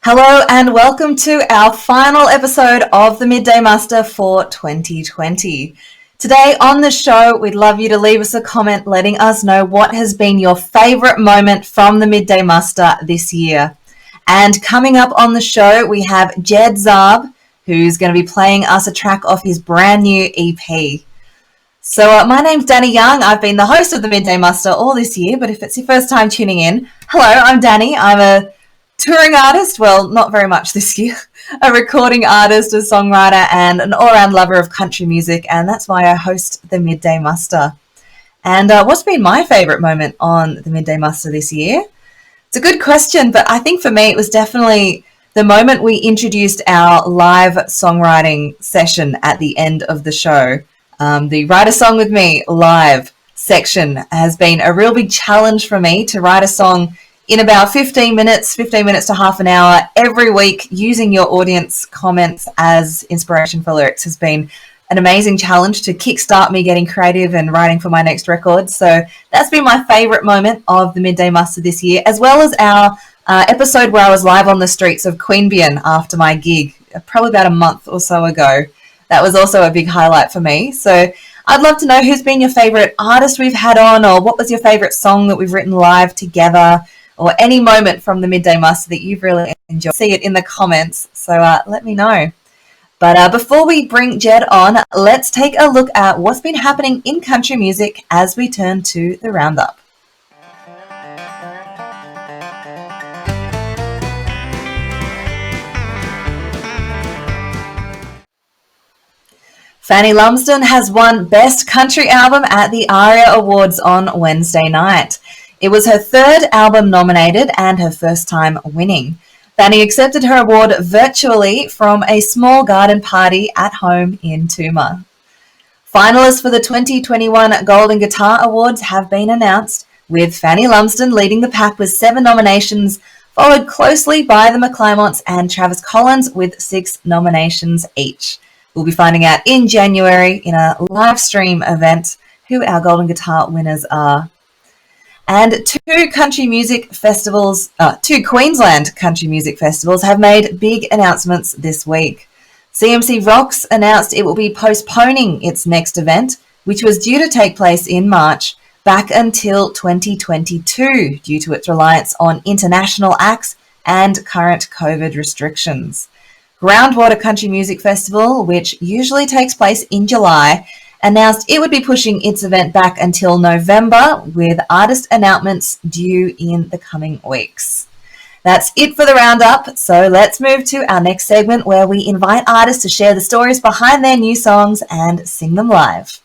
Hello and welcome to our final episode of the Midday Muster for 2020. Today on the show, we'd love you to leave us a comment letting us know what has been your favourite moment from the Midday Muster this year. And coming up on the show, we have Jed Zarb, who's going to be playing us a track off his brand new EP. So my name's Dani Young. I've been the host of the Midday Muster all this year, but if it's your first time tuning in, hello, I'm Dani. I'm a touring artist, well, not very much this year, a recording artist, a songwriter, and an all-around lover of country music, and that's why I host the Midday Muster. And what's been my favourite moment on the Midday Muster this year? It's a good question, but I think for me it was definitely the moment we introduced our live songwriting session at the end of the show. The Write a Song With Me live section has been a real big challenge for me to write a song in about 15 minutes to half an hour every week. Using your audience comments as inspiration for lyrics has been an amazing challenge to kickstart me getting creative and writing for my next record. So that's been my favourite moment of the Midday Muster this year, as well as our episode where I was live on the streets of Queanbeyan after my gig, probably about a month or so ago. That was also a big highlight for me. So I'd love to know who's been your favourite artist we've had on, or what was your favourite song that we've written live together, or any moment from the Midday Muster that you've really enjoyed. See it in the comments, so let me know. But before we bring Jed on, let's take a look at what's been happening in country music as we turn to the roundup. Fanny Lumsden has won Best Country Album at the ARIA Awards on Wednesday night. It was her third album nominated and her first time winning. Fanny accepted her award virtually from a small garden party at home in Toowoomba. Finalists for the 2021 Golden Guitar Awards have been announced, with Fanny Lumsden leading the pack with 7 nominations, followed closely by the McClymonts and Travis Collins with 6 nominations each. We'll be finding out in January in a live stream event who our Golden Guitar winners are. And two Queensland country music festivals have made big announcements this week. CMC Rocks announced it will be postponing its next event, which was due to take place in March, back until 2022 due to its reliance on international acts and current COVID restrictions. Groundwater Country Music Festival, which usually takes place in July, announced it would be pushing its event back until November, with artist announcements due in the coming weeks. That's it for the roundup, so let's move to our next segment where we invite artists to share the stories behind their new songs and sing them live.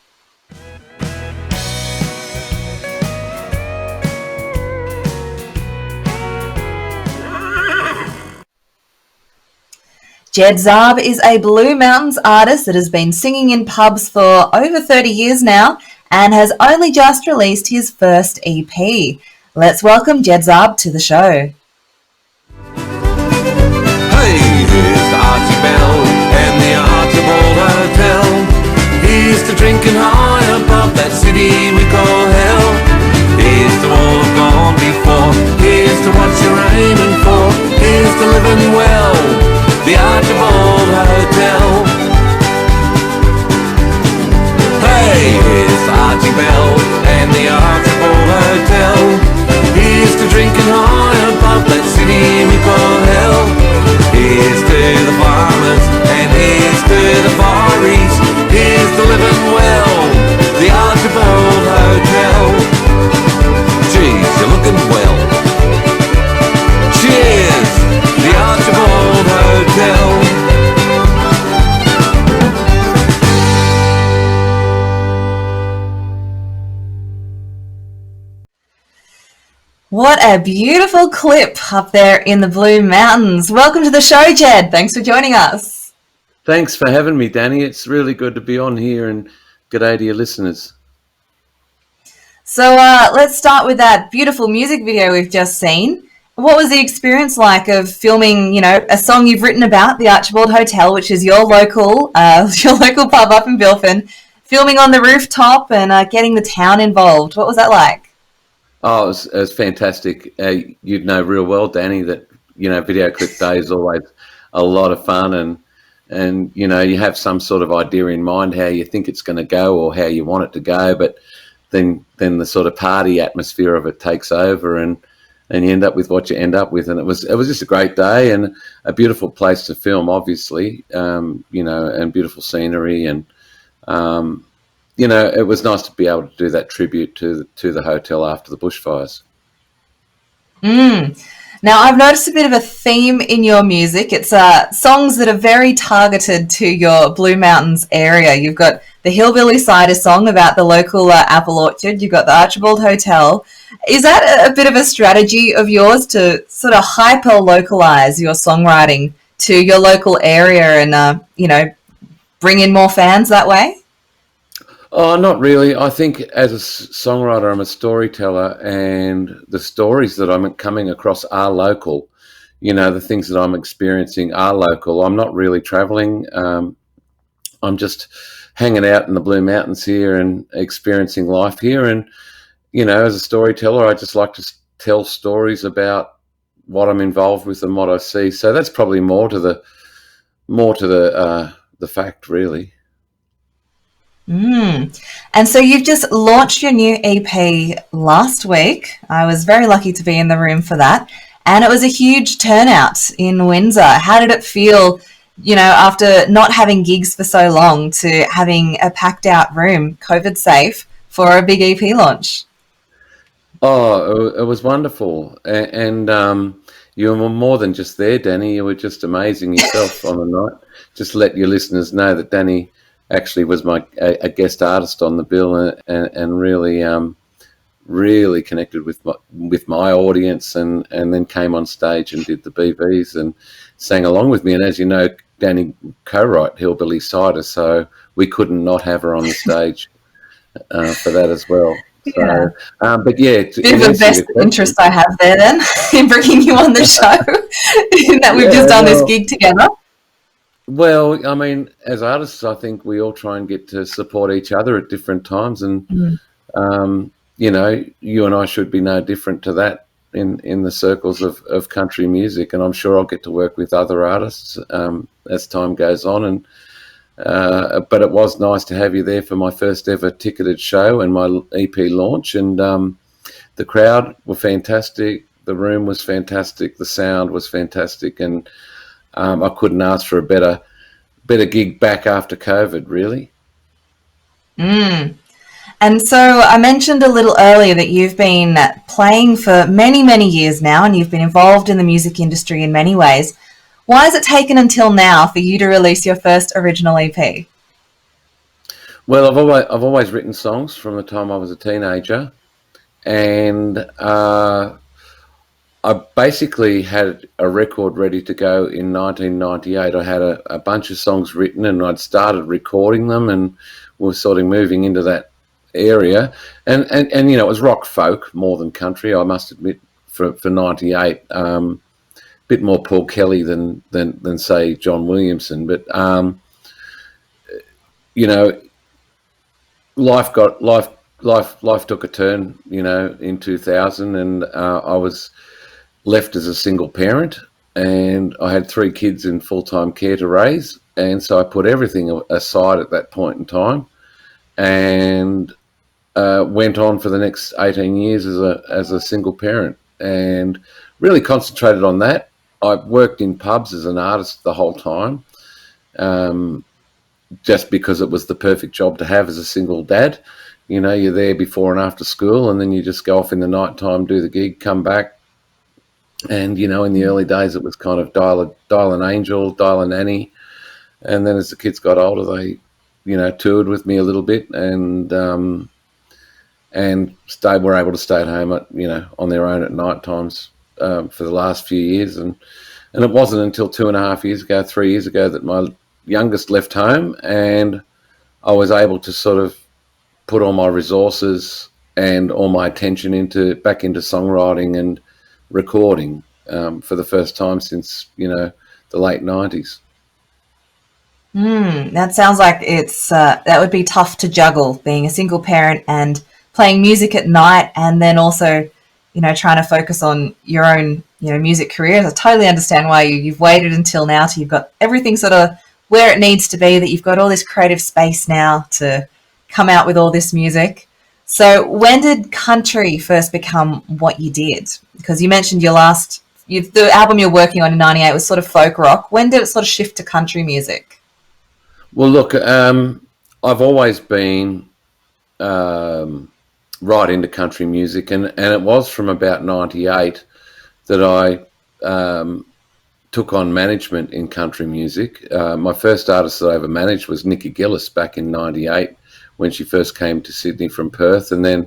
Jed Zarb is a Blue Mountains artist that has been singing in pubs for over 30 years now and has only just released his first EP. Let's welcome Jed Zarb to the show. Hey, here's the Archie Bell and the Archibald Hotel. Here's to drinking high above that city we call hell. Here's to all who've gone before. Here's to what you're aiming for. Here's to living well. The Archibald Hotel. Hey, here's Archie Bell and the Archibald Hotel. Here's to drinking high above that city we call hell. Here's to the farmers and here's to the Far East. Here's to living well. The Archibald Hotel. Geez, you're looking well. Cheers! The Archibald Hotel. What a beautiful clip up there in the Blue Mountains. Welcome to the show, Jed. Thanks for joining us. Thanks for having me, Dani. It's really good to be on here, and good day to your listeners. So let's start with that beautiful music video we've just seen. What was the experience like of filming, a song you've written about, the Archibald Hotel, which is your local pub up in Bilfin, filming on the rooftop and getting the town involved? What was that like? Oh, it was fantastic. You'd know real well, Dani, that video clip day is always a lot of fun, and you have some sort of idea in mind how you think it's going to go or how you want it to go, but then the sort of party atmosphere of it takes over, and you end up with what you end up with. And it was just a great day and a beautiful place to film, obviously, and beautiful scenery, and it was nice to be able to do that tribute to the hotel after the bushfires. Now, I've noticed a bit of a theme in your music. It's songs that are very targeted to your Blue Mountains area. You've got the Hillbilly Cider song about the local apple orchard. You've got the Archibald Hotel. Is that a bit of a strategy of yours to sort of hyper-localize your songwriting to your local area and, bring in more fans that way? Oh, not really. I think as a songwriter, I'm a storyteller, and the stories that I'm coming across are local. The things that I'm experiencing are local. I'm not really traveling. I'm just hanging out in the Blue Mountains here and experiencing life here. And, as a storyteller, I just like to tell stories about what I'm involved with and what I see. So that's probably more to the fact, really. And so you've just launched your new EP last week. I was very lucky to be in the room for that. And it was a huge turnout in Windsor. How did it feel, after not having gigs for so long, to having a packed out room, COVID safe, for a big EP launch? Oh, it was wonderful. And you were more than just there, Dani. You were just amazing yourself on the night. Just let your listeners know that Dani actually was a guest artist on the bill, and really connected with my audience, and then came on stage and did the BBs and sang along with me. And as you know, Dani co-wrote Hillbilly Cider, so we couldn't not have her on the stage for that as well. Yeah. So, but yeah, bit of a best interest I have there then in bringing you on the show, in that we've just done this gig together. Well, I mean, as artists, I think we all try and get to support each other at different times, and you and I should be no different to that in the circles of country music. And I'm sure I'll get to work with other artists as time goes on. And but it was nice to have you there for my first ever ticketed show and my EP launch. And the crowd were fantastic. The room was fantastic. The sound was fantastic, and I couldn't ask for a better gig back after COVID, really. And so I mentioned a little earlier that you've been playing for many, many years now, and you've been involved in the music industry in many ways. Why has it taken until now for you to release your first original EP? Well, I've always written songs from the time I was a teenager, and I basically had a record ready to go in 1998. I had a bunch of songs written, and I'd started recording them, and we were sort of moving into that area. And it was rock folk more than country, I must admit, for 98. Bit more Paul Kelly than say John Williamson. But life took a turn, in 2000, and I was left as a single parent, and I had 3 kids in full-time care to raise, and so I put everything aside at that point in time, and went on for the next 18 years as a single parent, and really concentrated on that. I worked in pubs as an artist the whole time, just because it was the perfect job to have as a single dad. You're there before and after school, and then you just go off in the night time, do the gig, come back. And, in the early days, it was kind of dial an angel, dial a nanny. And then as the kids got older, they, toured with me a little bit, and were able to stay at home on their own at night times for the last few years. And it wasn't until 2.5 years ago, 3 years ago, that my youngest left home, and I was able to sort of put all my resources and all my attention back into songwriting and recording for the first time since the late 90s. That sounds like it's that would be tough to juggle, being a single parent and playing music at night, and then also trying to focus on your own music careers. I totally understand why you've waited until now till you've got everything sort of where it needs to be, that you've got all this creative space now to come out with all this music. So when did country first become what you did? Because you mentioned the album you're working on in 98 was sort of folk rock. When did it sort of shift to country music? Well, look, I've always been right into country music, and it was from about 98 that I took on management in country music. My first artist that I ever managed was Nikki Gillis back in 98 when she first came to Sydney from Perth. And then,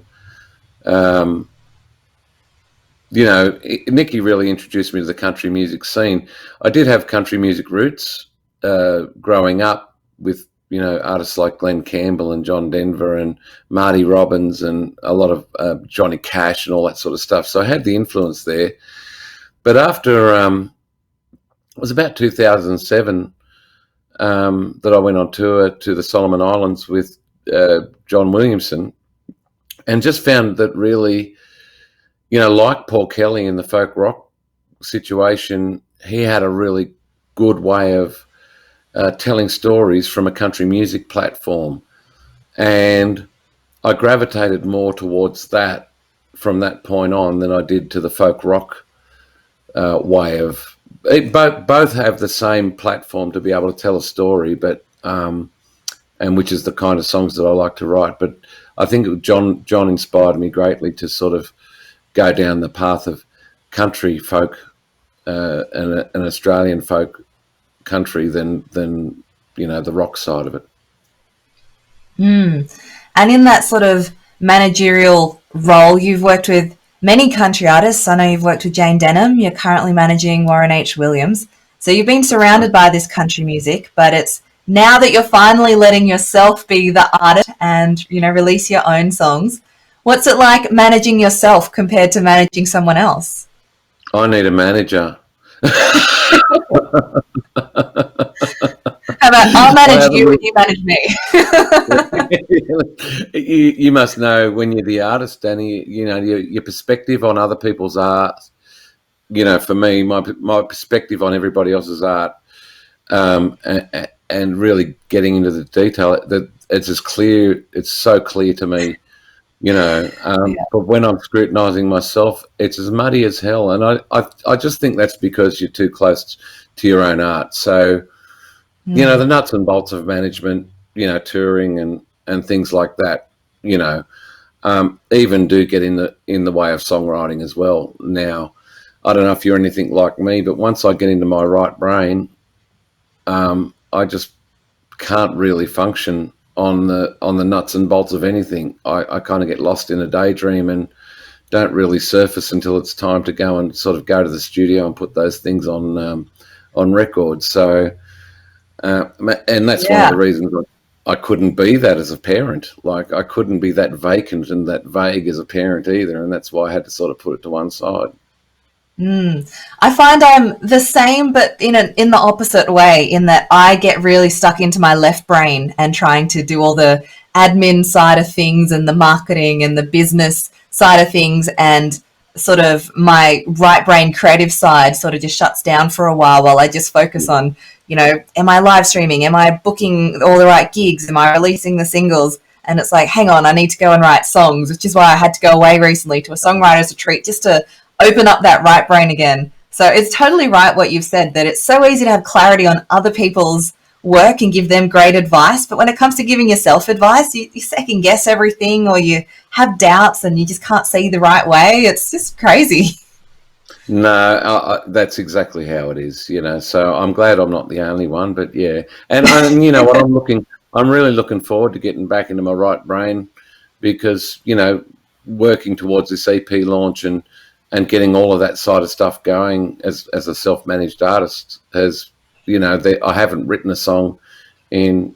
Nikki really introduced me to the country music scene. I did have country music roots growing up with, artists like Glenn Campbell and John Denver and Marty Robbins and a lot of Johnny Cash and all that sort of stuff. So I had the influence there. But after, it was about 2007 that I went on tour to the Solomon Islands with John Williamson, and just found that really, like Paul Kelly in the folk rock situation, he had a really good way of telling stories from a country music platform. And I gravitated more towards that from that point on than I did to the folk rock way of it. Both have the same platform to be able to tell a story, but and which is the kind of songs that I like to write. But I think John inspired me greatly to sort of go down the path of country folk and an Australian folk country than the rock side of it. And in that sort of managerial role, you've worked with many country artists. I know you've worked with Jane Denham. You're currently managing Warren H. Williams. So you've been surrounded by this country music, but it's now that you're finally letting yourself be the artist and, release your own songs. What's it like managing yourself compared to managing someone else? I need a manager. How about I'll manage you and you manage me? You must know when you're the artist, Dani, your perspective on other people's art. For me, my perspective on everybody else's art, and really getting into the detail, that it's so clear to me. But when I'm scrutinising myself, it's as muddy as hell, and I just think that's because you're too close to your own art. So, the nuts and bolts of management, touring and things like that, even do get in the way of songwriting as well. Now, I don't know if you're anything like me, but once I get into my right brain, I just can't really function on the nuts and bolts of anything. I kind of get lost in a daydream and don't really surface until it's time to go and sort of go to the studio and put those things on record. So, and that's one of the reasons I couldn't be that as a parent. Like, I couldn't be that vacant and that vague as a parent either, and that's why I had to sort of put it to one side. I find I'm the same, but in the opposite way, in that I get really stuck into my left brain and trying to do all the admin side of things and the marketing and the business side of things, and sort of my right brain creative side sort of just shuts down for a while I just focus on, am I live streaming? Am I booking all the right gigs? Am I releasing the singles? And it's like, hang on, I need to go and write songs, which is why I had to go away recently to a songwriter's retreat just to open up that right brain again. So it's totally right what you've said, that it's so easy to have clarity on other people's work and give them great advice, but when it comes to giving yourself advice, you second guess everything, or you have doubts and you just can't see the right way. It's just crazy. No, that's exactly how it is, so I'm glad I'm not the only one, but yeah. And what, I'm really looking forward to getting back into my right brain, because, working towards this EP launch and getting all of that side of stuff going as a self-managed artist has, I haven't written a song in,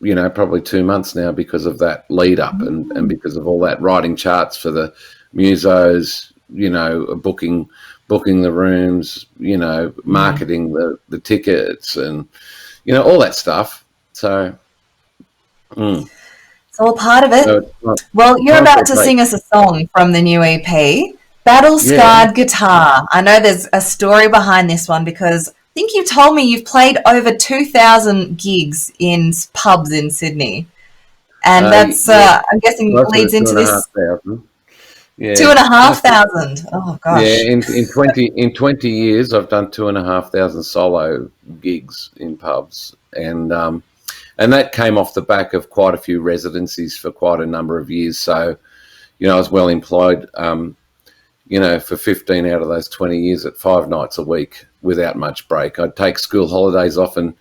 probably 2 months now because of that lead up and because of all that writing charts for the musos, booking the rooms, marketing the tickets and, all that stuff. So, It's all part of it. So well, you're about to sing us a song from the new EP. Battle Yeah. Scarred Guitar. I know there's a story behind this one because I think you told me you've played over 2,000 gigs in pubs in Sydney. And that's, Yeah, I'm guessing, closer leads to two into and a this half thousand. two Yeah, and a half close to, thousand. Oh, yeah. gosh. In 20 years, I've done 2,500 solo gigs in pubs, and that came off the back of quite a few residencies for quite a number of years. So, I was well employed. For 15 out of those 20 years at 5 nights a week without much break. I'd take school holidays off and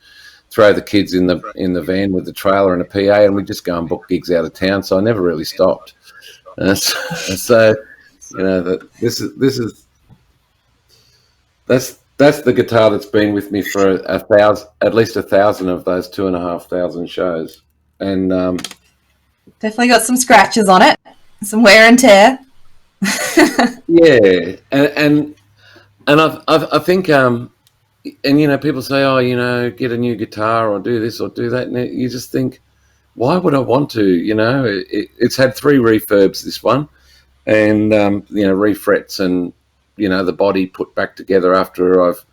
throw the kids in the van with the trailer and a PA, and we'd just go and book gigs out of town. So I never really stopped. So that's the guitar that's been with me for at least 1,000 of those 2,500 shows, and Definitely got some scratches on it, some wear and tear. yeah, and I think and people say, oh, get a new guitar or do this or do that, and you just think, why would I want to? It's had 3 refurbs, this one, and refrets, and the body put back together after I've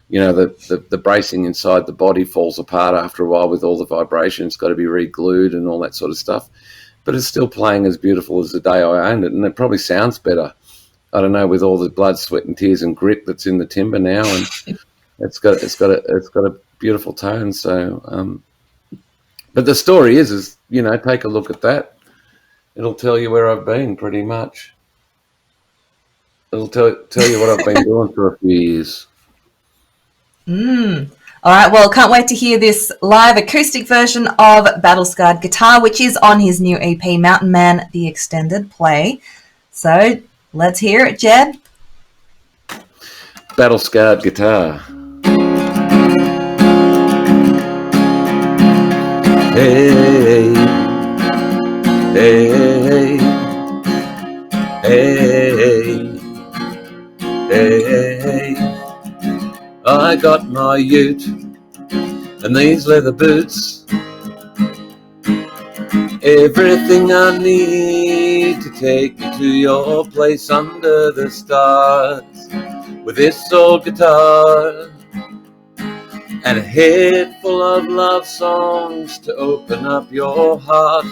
the bracing inside the body falls apart after a while with all the vibration. It's got to be re-glued and all that sort of stuff, but it's still playing as beautiful as the day I owned it, and it probably sounds better, I don't know, with all the blood, sweat and tears and grit that's in the timber now, and it's got a beautiful tone. So but the story is take a look at that. It'll tell you where I've been, pretty much. It'll tell you what I've been doing for a few years. All right, well, can't wait to hear this live acoustic version of Battle Scarred Guitar, which is on his new EP, Mountain Man, the extended play. So let's hear it, Jed. Battle Scarred Guitar. Hey, hey, hey, hey, I got my ute and these leather boots, everything I need to take me to your place under the stars, with this old guitar and a head full of love songs to open up your heart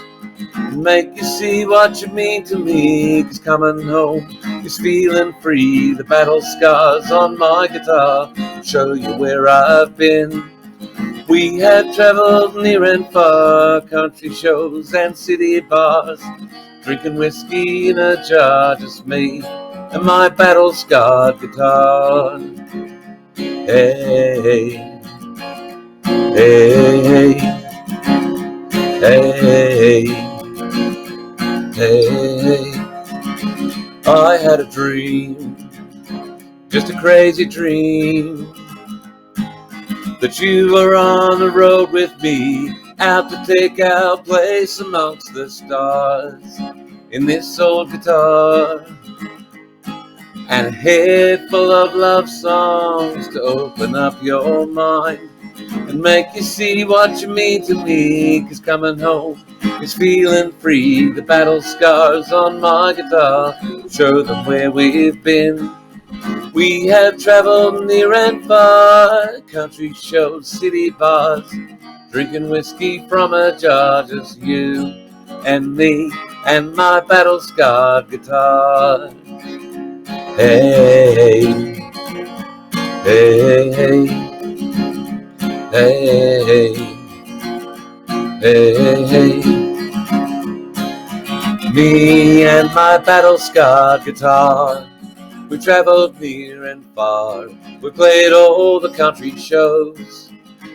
and make you see what you mean to me. 'Cause coming home is feeling free. The battle scars on my guitar show you where I've been. We have traveled near and far, country shows and city bars, drinking whiskey in a jar, just me and my battle scarred guitar. Hey, hey, hey, hey, I had a dream, just a crazy dream, that you were on the road with me, out to take our place amongst the stars, in this old guitar, and a head full of love songs to open up your mind and make you see what you mean to me. 'Cause coming home is feeling free. The battle scars on my guitar show them where we've been. We have traveled near and far, country shows, city bars, drinking whiskey from a jar, just you and me and my battle scarred guitar. Hey, hey, hey, hey, hey, hey, me and my battle scarred guitar. We traveled near and far. We played all the country shows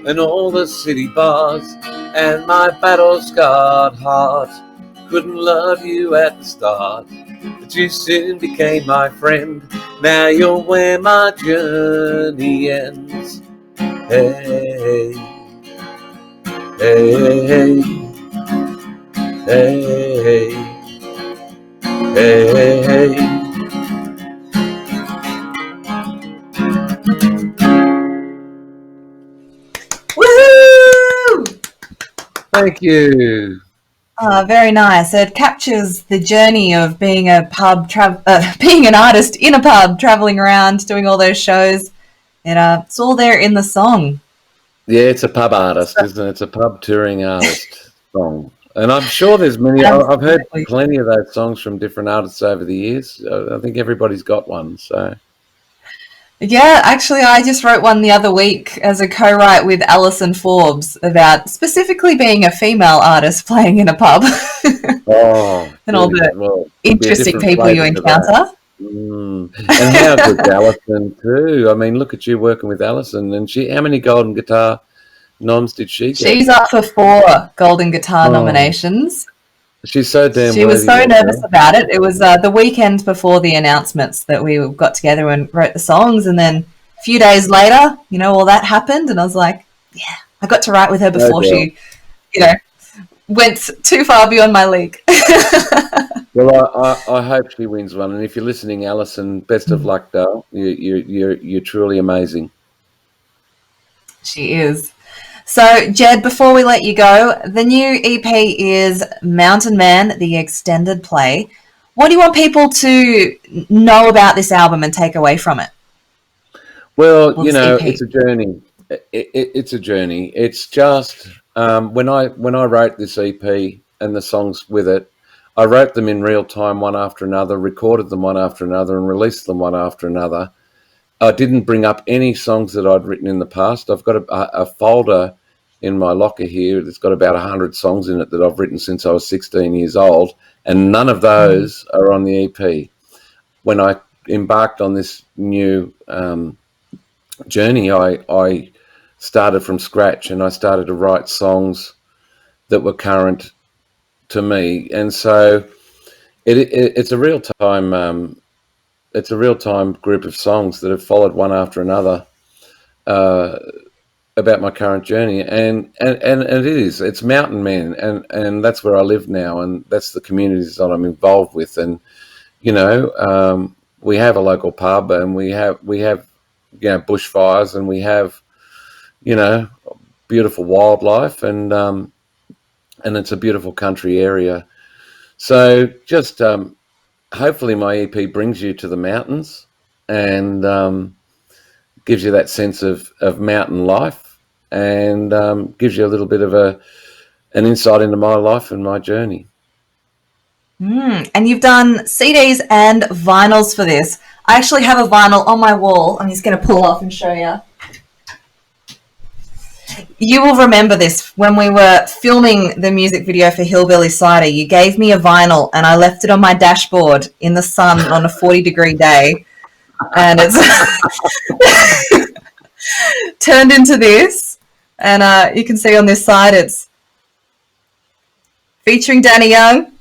and all the city bars, and my battle scarred heart couldn't love you at the start, but you soon became my friend. Now you're where my journey ends. Hey, hey, hey, hey, hey. Woohoo! Thank you. Very nice. It captures the journey of being being an artist in a pub, traveling around, doing all those shows. It's all there in the song. Yeah, it's a pub artist, isn't it? It's a pub touring artist song. And I'm sure there's many. I've heard Absolutely. plenty of those songs from different artists over the years. I think everybody's got one. So Yeah, actually, I just wrote one the other week as a co-write with Alison Forbes about specifically being a female artist playing in a pub oh, and all the well, there'll be a interesting different people you flavour to that. encounter. And how good's Alison too? I mean, look at you working with Alison, and how many golden guitar noms did she get? She's up for 4 Golden Guitar Oh, nominations. she's so damn She was worthy, so that nervous girl. about it. It was the weekend before the announcements that we got together and wrote the songs, and then a few days later, all that happened, and I was like, yeah, I got to write with her No before doubt. she, went too far beyond my league. Well, I hope she wins one. And if you're listening, Alison, best of luck, Dale. You're truly amazing. She is. So, Jed, before we let you go, the new EP is Mountain Man, the extended play. What do you want people to know about this album and take away from it? Well, Or this EP? it's a journey. It's a journey. It's just when I wrote this EP and the songs with it, I wrote them in real time, one after another, recorded them one after another, and released them one after another. I didn't bring up any songs that I'd written in the past. I've got a folder in my locker here that's got about 100 songs in it that I've written since I was 16 years old, and none of those are on the EP. When I embarked on this new journey, I started from scratch, and I started to write songs that were current to me, and so it's a real time. It's a real time group of songs that have followed one after another about my current journey, and it's Mountain Man, and that's where I live now, and that's the communities that I'm involved with, and we have a local pub, and we have bushfires, and we have beautiful wildlife, and it's a beautiful country area. So just hopefully my EP brings you to the mountains and gives you that sense of mountain life, and gives you a little bit of an insight into my life and my journey. And you've done CDs and vinyls for this. I actually have a vinyl on my wall. I'm just going to pull off and show you. You will remember this when we were filming the music video for Hillbilly Cider. You gave me a vinyl and I left it on my dashboard in the sun on a 40-degree day. And it's turned into this. And you can see on this side it's featuring Dani Young.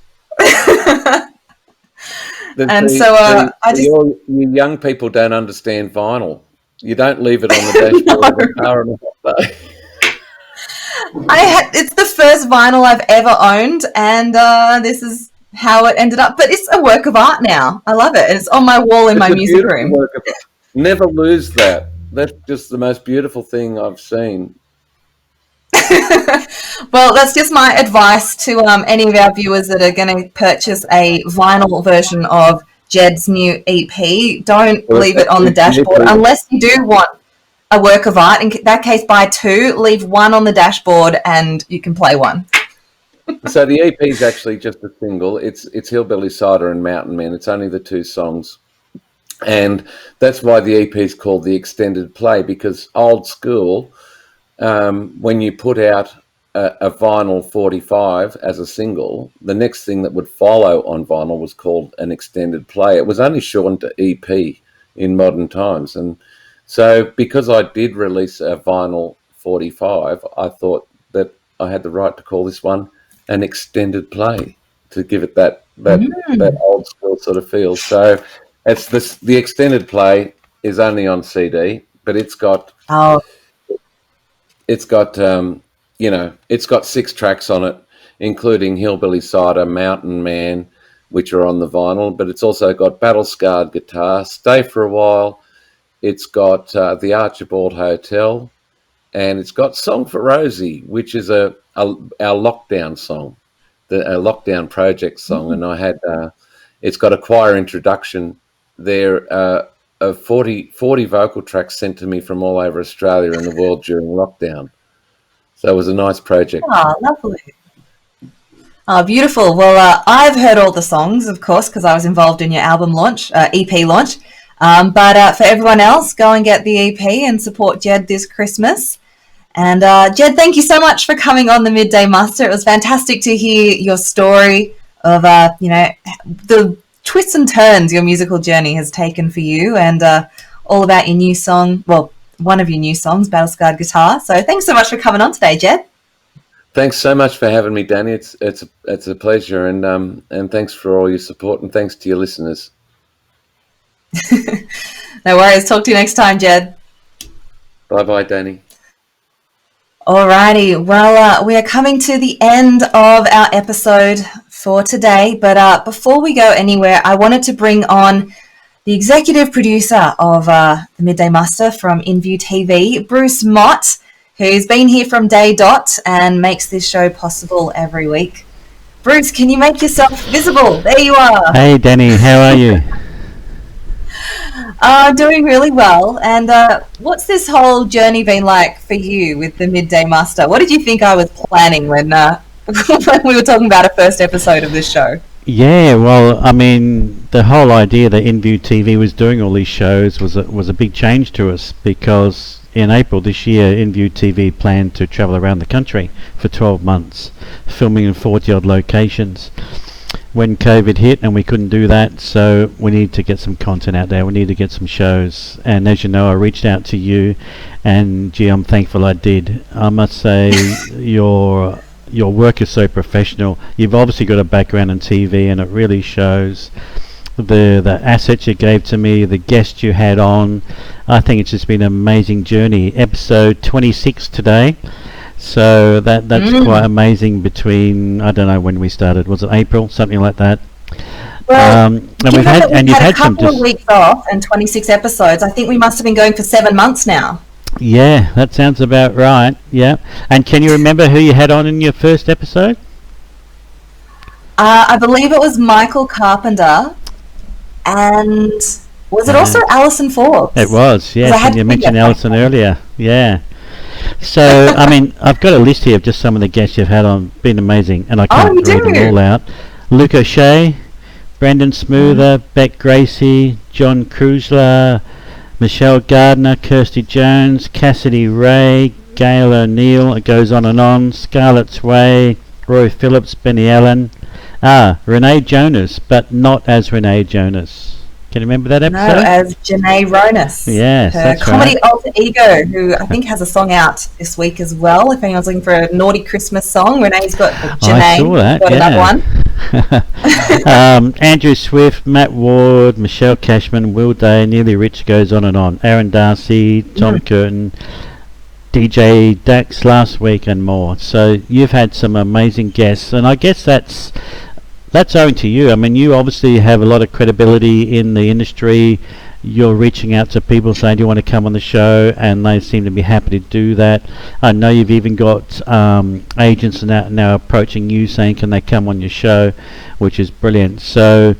And so I just... you young people don't understand vinyl. You don't leave it on the dashboard of the car on a hot day. It's the first vinyl I've ever owned, and this is how it ended up. But it's a work of art now. I love it. It's on my wall in my music room. Work of art. Never lose that. That's just the most beautiful thing I've seen. Well, that's just my advice to any of our viewers that are going to purchase a vinyl version of Jed's new EP. Don't leave it on the dashboard unless you do want a work of art. In that case, buy 2, leave 1 on the dashboard, and you can play one. So the EP is actually just a single. It's Hillbilly Cider and Mountain Man. It's only the 2 songs. And that's why the EP is called the extended play, because old school, when you put out a vinyl 45 as a single, the next thing that would follow on vinyl was called an extended play. It was only shortened to EP in modern times. And so because I did release a vinyl 45, I thought that I had the right to call this one an extended play, to give it that old school sort of feel. So it's the extended play is only on CD, but it's got it's got 6 tracks on it, including Hillbilly Cider, Mountain Man, which are on the vinyl, but it's also got Battle Scarred Guitar, Stay for a While, it's got The Archibald Hotel, and it's got Song for Rosie, which is our lockdown song. a lockdown project song, and I had it's got a choir introduction there of 40 vocal tracks sent to me from all over Australia and the world during lockdown. So it was a nice project. Oh, lovely. Oh, beautiful. Well, I've heard all the songs, of course, because I was involved in your album launch, EP launch. But for everyone else, go and get the EP and support Jed this Christmas. And Jed, thank you so much for coming on the Midday Muster. It was fantastic to hear your story of, the twists and turns your musical journey has taken for you, and all about your new song, well, one of your new songs, Battle Scarred Guitar. So thanks so much for coming on today, Jed. Thanks so much for having me, Dani. It's a pleasure, and thanks for all your support, and thanks to your listeners. No worries. Talk to you next time, Jed. Bye-bye, Dani. Alrighty. Well, we are coming to the end of our episode for today, but before we go anywhere, I wanted to bring on the executive producer of the Midday Muster from InView TV, Bruce Mott, who's been here from day dot and makes this show possible every week. Bruce, can you make yourself visible? There you are. Hey, Dani, how are you? Doing really well. And what's this whole journey been like for you with the Midday Muster? What did you think I was planning when when we were talking about a first episode of this show? Yeah, well, I mean, the whole idea that InView TV was doing all these shows was a big change to us, because in April this year, InView TV planned to travel around the country for 12 months, filming in 40-odd locations. When COVID hit and we couldn't do that, so we need to get some content out there. We need to get some shows. And as you know, I reached out to you, and gee, I'm thankful I did. I must say, your work is so professional. You've obviously got a background in TV, and it really shows. The assets you gave to me, the guests you had on, I think it's just been an amazing journey. Episode 26 today, so that's quite amazing. Between, I don't know when we started, was it April, something like that? Well, and you've had a couple of weeks off and 26 episodes. I think we must have been going for 7 months now. Yeah, that sounds about right. Yeah. And can you remember who you had on in your first episode? I believe it was Michael Carpenter, and was it also Alison Forbes? It was, yes, and you mentioned Alison earlier. Yeah. So, I mean, I've got a list here of just some of the guests you've had on. Been amazing, and I can't read them all out. Luke O'Shea, Brandon Smoother, Beck Gracie, John Krusler, Michelle Gardner, Kirsty Jones, Cassidy Ray, Gail O'Neill, it goes on, Scarlett's Way, Roy Phillips, Benny Allen, Renee Jonas, but not as Renee Jonas. Can you remember that episode? No, as Janae Ronas. Yes, her comedy alter ego, who I think has a song out this week as well. If anyone's looking for a naughty Christmas song, Renee's got Janae. I saw that, got another one. Andrew Swift, Matt Ward, Michelle Cashman, Will Day, Nearly Rich, goes on. Aaron Darcy, Tom Curtin, DJ Dax last week, and more. So you've had some amazing guests, and I guess that's owing to you. I mean, you obviously have a lot of credibility in the industry. You're reaching out to people saying, do you want to come on the show? And they seem to be happy to do that. I know you've even got agents now approaching you saying, can they come on your show? Which is brilliant. So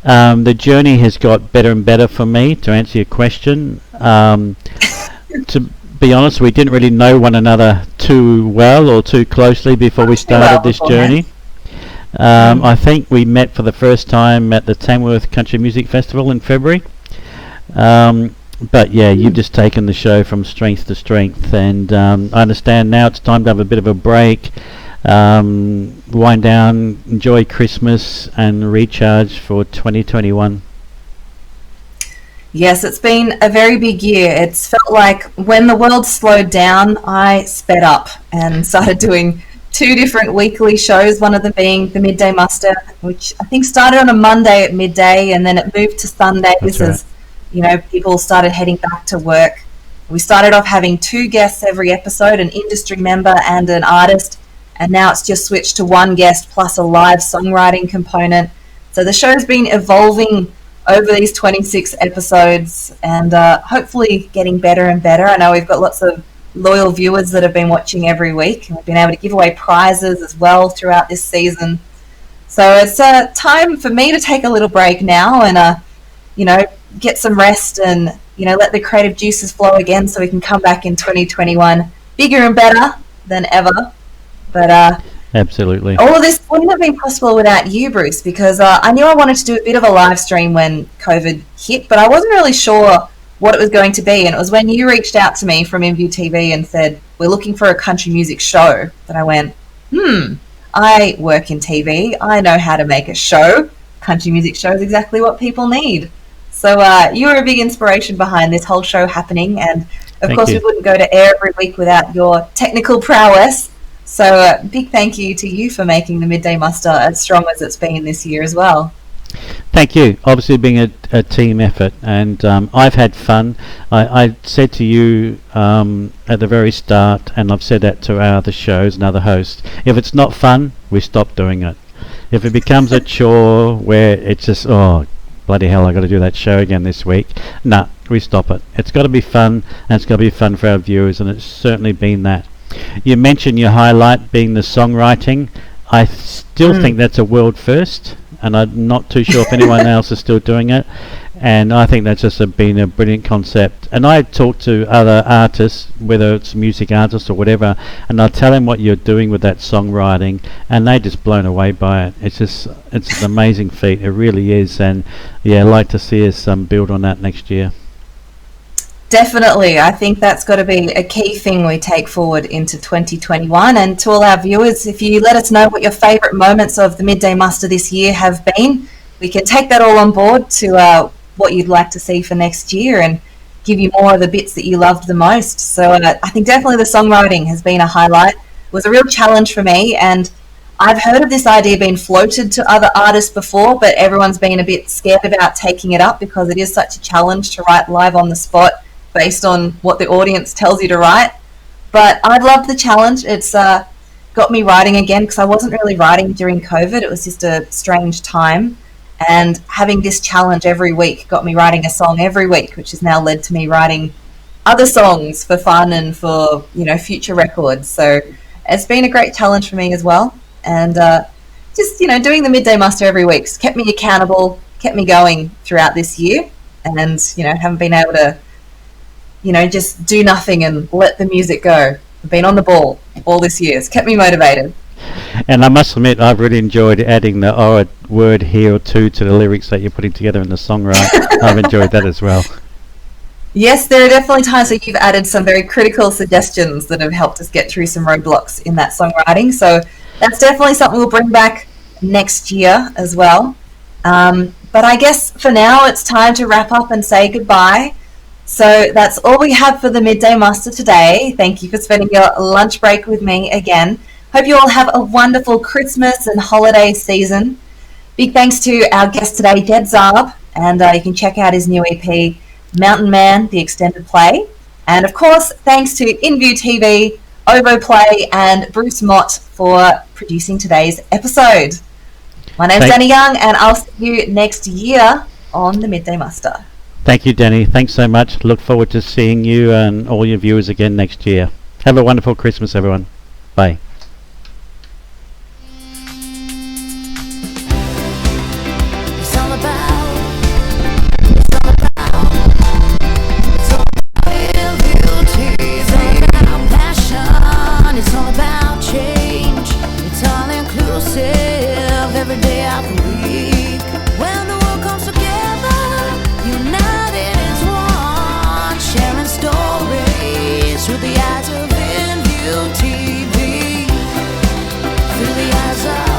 the journey has got better and better for me, to answer your question. To be honest, we didn't really know one another too well or too closely before we started this journey. I think we met for the first time at the Tamworth Country Music Festival in February. But yeah, you've just taken the show from strength to strength, and I understand now it's time to have a bit of a break, wind down, enjoy Christmas, and recharge for 2021. Yes, it's been a very big year. It's felt like when the world slowed down, I sped up and started doing 2 different weekly shows, one of them being the Midday Muster, which I think started on a Monday at midday, and then it moved to Sundays as people started heading back to work. We started off having 2 guests every episode, an industry member and an artist, and now it's just switched to 1 guest plus a live songwriting component. So the show's been evolving over these 26 episodes, and hopefully getting better and better. I know we've got lots of loyal viewers that have been watching every week. And we've been able to give away prizes as well throughout this season. So it's time for me to take a little break now and, get some rest and, let the creative juices flow again so we can come back in 2021 bigger and better than ever. But absolutely, all of this wouldn't have been possible without you, Bruce, because I knew I wanted to do a bit of a live stream when COVID hit, but I wasn't really sure what it was going to be. And it was when you reached out to me from InView TV and said, we're looking for a country music show, that I went, I work in TV. I know how to make a show. Country music show is exactly what people need. So you were a big inspiration behind this whole show happening. And of course, we wouldn't go to air every week without your technical prowess. So big thank you to you for making the Midday Muster as strong as it's been this year as well. Thank you. Obviously being a team effort, and I've had fun. I said to you at the very start, and I've said that to our other shows and other hosts, if it's not fun, we stop doing it. If it becomes a chore where it's just, oh, bloody hell, I've got to do that show again this week, we stop it. It's got to be fun, and it's got to be fun for our viewers, and it's certainly been that. You mentioned your highlight being the songwriting. I still think that's a world first, and I'm not too sure if anyone else is still doing it. And I think that's just been a brilliant concept. And I talk to other artists, whether it's music artists or whatever, and I tell them what you're doing with that songwriting, and they're just blown away by it. It's an amazing feat. It really is. And yeah, I'd like to see us build on that next year. Definitely. I think that's got to be a key thing we take forward into 2021. And to all our viewers, if you let us know what your favourite moments of the Midday Muster this year have been, we can take that all on board to what you'd like to see for next year and give you more of the bits that you loved the most. So I think definitely the songwriting has been a highlight. It was a real challenge for me, and I've heard of this idea being floated to other artists before, but everyone's been a bit scared about taking it up because it is such a challenge to write live on the spot based on what the audience tells you to write. But I loved the challenge. It's got me writing again, because I wasn't really writing during COVID. It was just a strange time. And having this challenge every week got me writing a song every week, which has now led to me writing other songs for fun and for, future records. So it's been a great challenge for me as well. And just, doing the Midday Muster every week kept me accountable, kept me going throughout this year. And, haven't been able to just do nothing and let the music go. I've been on the ball all this year. It's kept me motivated. And I must admit, I've really enjoyed adding the odd word here or two to the lyrics that you're putting together in the songwriting. I've enjoyed that as well. Yes, there are definitely times where you've added some very critical suggestions that have helped us get through some roadblocks in that songwriting. So that's definitely something we'll bring back next year as well. But I guess for now, it's time to wrap up and say goodbye. So that's all we have for the Midday Muster today. Thank you for spending your lunch break with me again. Hope you all have a wonderful Christmas and holiday season. Big thanks to our guest today, Jed Zarb, and you can check out his new EP, Mountain Man, the extended play. And of course, thanks to InView TV, Ovo Play, and Bruce Mott for producing today's episode. My name's Dani Young, and I'll see you next year on the Midday Muster. Thank you, Dani. Thanks so much. Look forward to seeing you and all your viewers again next year. Have a wonderful Christmas, everyone. Bye. Every day of the week, when the world comes together, united as one, sharing stories through the eyes of InView TV, through the eyes of